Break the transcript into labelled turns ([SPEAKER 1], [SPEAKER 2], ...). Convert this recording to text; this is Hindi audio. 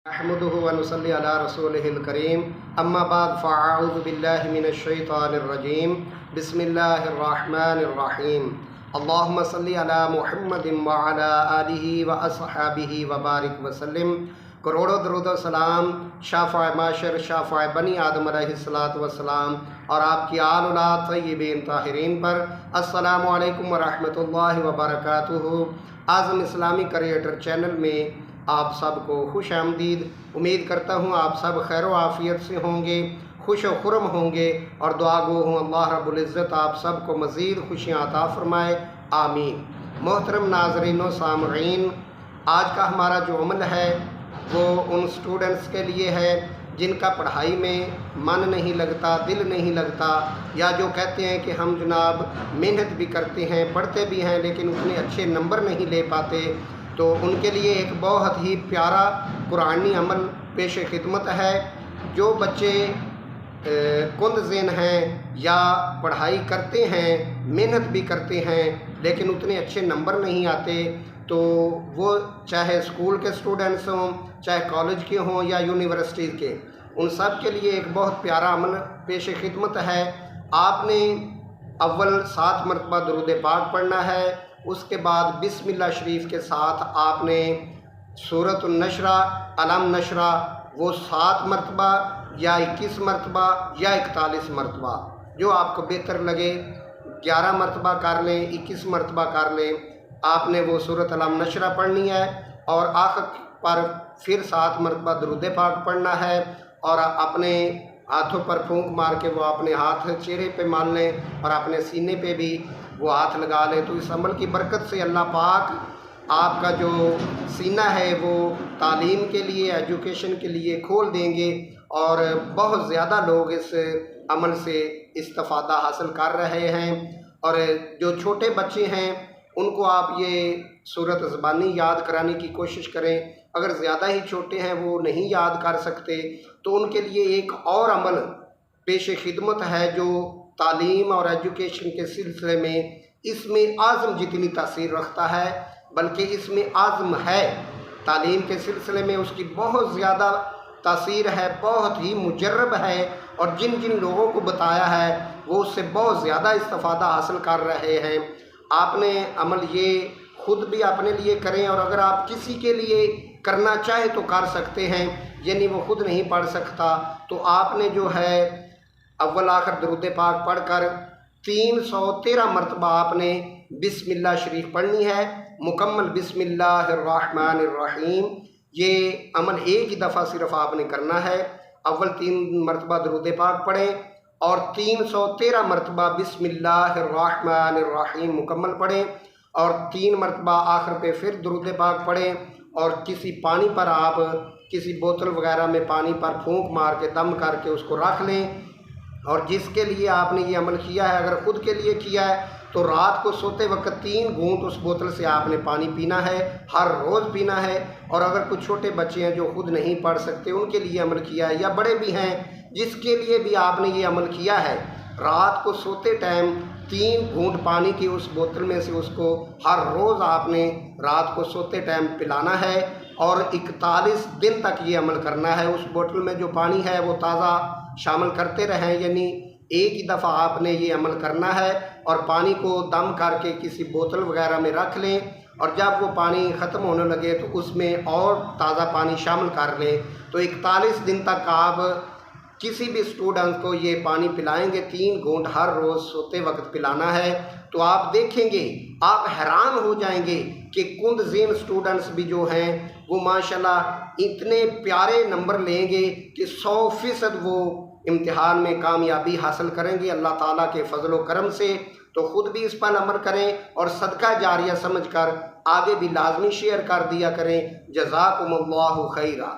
[SPEAKER 1] अहमदुहु व नुसल्ली अला रसूलिहिल करीम अम्मा बाद फ़अऊज़ु बिल्लाहि मिनश शैतानिर रजीम बिस्मिल्लाहिर रहमानिर रहीम अल्लाहुम्मा सल्लि अला मुहम्मदिन व अला आलिहि व अस्हाबिहि व बारिक व सल्लिम। करोड़ों दरूद व सलाम शाफ़ाए माशर शाफ़ाए बनी आदम अलैहिस्सलातु वस्सलाम और आपकी आल औलाद तय्यबीन ताहिरीन पर। अस्सलामु अलैकुम व रहमतुल्लाहि व बरकातुहू। आज़म इस्लामी क्रिएटर चैनल में आप सबको खुश आमदीद। उम्मीद करता हूँ आप सब खैर व आफ़ियत से होंगे, खुश व खुरम होंगे और दुआ गो हूँ अल्लाह रब्बुल इज़्ज़त आप सबको मज़ीद खुशियाँ अता फ़रमाए, आमीन। मोहतरम नाज़रीन व सामईन, आज का हमारा जो अमल है वो उन स्टूडेंट्स के लिए है जिनका पढ़ाई में मन नहीं लगता, दिल नहीं लगता, या जो कहते हैं कि हम जनाब मेहनत भी करते हैं, पढ़ते भी हैं, लेकिन उतने अच्छे नंबर नहीं ले पाते। तो उनके लिए एक बहुत ही प्यारा कुरानी अमल पेश खिदमत है। जो बच्चे कुंद-ज़ेन हैं या पढ़ाई करते हैं, मेहनत भी करते हैं, लेकिन उतने अच्छे नंबर नहीं आते, तो वो चाहे स्कूल के स्टूडेंट्स हों, चाहे कॉलेज के हों या यूनिवर्सिटी के, उन सब के लिए एक बहुत प्यारा अमल पेश खिदमत है। आपने अव्वल 7 मरतबा दुरूद पाक पढ़ना है, उसके बाद बिस्मिल्लाह शरीफ के साथ आपने सूरतुन नशरा, अलम नशरा वो 7 मरतबा या 21 मरतबा या 41 मरतबा, जो आपको बेहतर लगे, 11 मरतबा कर लें, 21 मरतबा कर लें। आपने वो सूरत अलम नशरा पढ़नी है और आखिर पर फिर 7 मरतबा दुरूद पाक पढ़ना है और अपने हाथों पर फूंक मार के वो अपने हाथ चेहरे पे मार लें और अपने सीने पे भी वो हाथ लगा लें। तो इस अमल की बरकत से अल्लाह पाक आपका जो सीना है वो तालीम के लिए, एजुकेशन के लिए खोल देंगे और बहुत ज़्यादा लोग इस अमल से इस्तिफ़ादा हासिल कर रहे हैं। और जो छोटे बच्चे हैं उनको आप ये सूरत ज़बानी याद कराने की कोशिश करें। अगर ज़्यादा ही छोटे हैं, वो नहीं याद कर सकते, तो उनके लिए एक और अमल पेश खिदमत है जो तालीम और एजुकेशन के सिलसिले में इसमें आज़म जितनी तासीर रखता है, बल्कि इसमें आज़म है, तालीम के सिलसिले में उसकी बहुत ज़्यादा तासीर है, बहुत ही मुजर्रब है, और जिन जिन लोगों को बताया है वो उससे बहुत ज़्यादा इस्तिफ़ादा हासिल कर रहे हैं। आपने अमल ये खुद भी अपने लिए करें, और अगर आप किसी के लिए करना चाहे तो कर सकते हैं, यानी वो खुद नहीं पढ़ सकता, तो आपने जो है अव्वल आखिर दुरूद पाक पढ़कर 313 मरतबा आपने बिस्मिल्लाह शरीफ पढ़नी है, मुकम्मल बिस्मिल्लाहिर रहमानिर रहीम। ये अमल एक ही दफ़ा सिर्फ आपने करना है। अव्वल 3 मरतबा दुरूद पाक पढ़ें और 313 मरतबा बिस्मिल्लाहिर रहमानिर रहीम मुकम्मल पढ़ें और 3 मरतबा आखिर पे फिर दुरूद पाक पढ़ें और किसी पानी पर आप किसी बोतल वगैरह में पानी पर फूंक मार के दम करके उसको रख लें। और जिसके लिए आपने ये अमल किया है, अगर ख़ुद के लिए किया है, तो रात को सोते वक्त 3 घूंट उस बोतल से आपने पानी पीना है, हर रोज़ पीना है। और अगर कुछ छोटे बच्चे हैं जो खुद नहीं पढ़ सकते, उनके लिए अमल किया है, या बड़े भी हैं जिसके लिए भी आपने ये अमल किया है, रात को सोते टाइम 3 घूंट पानी की उस बोतल में से उसको हर रोज़ आपने रात को सोते टाइम पिलाना है और 41 दिन तक ये अमल करना है। उस बोतल में जो पानी है वो ताज़ा शामिल करते रहें, यानी एक ही दफ़ा आपने ये अमल करना है और पानी को दम करके किसी बोतल वगैरह में रख लें, और जब वो पानी ख़त्म होने लगे तो उसमें और ताज़ा पानी शामिल कर लें। तो 41 दिन तक आप किसी भी स्टूडेंट को ये पानी पिलाएंगे, 3 घूंट हर रोज़ सोते वक्त पिलाना है, तो आप देखेंगे, आप हैरान हो जाएंगे कि कुंद-ज़ेन स्टूडेंट्स भी जो हैं वो माशाल्लाह इतने प्यारे नंबर लेंगे कि 100% वो इम्तिहान में कामयाबी हासिल करेंगे अल्लाह ताला के फजल व करम से। तो ख़ुद भी इस पर अमल करें और सदका जारिया समझकर आगे भी लाजमी शेयर कर दिया करें। जज़ाकुमुल्लाहु खैरा।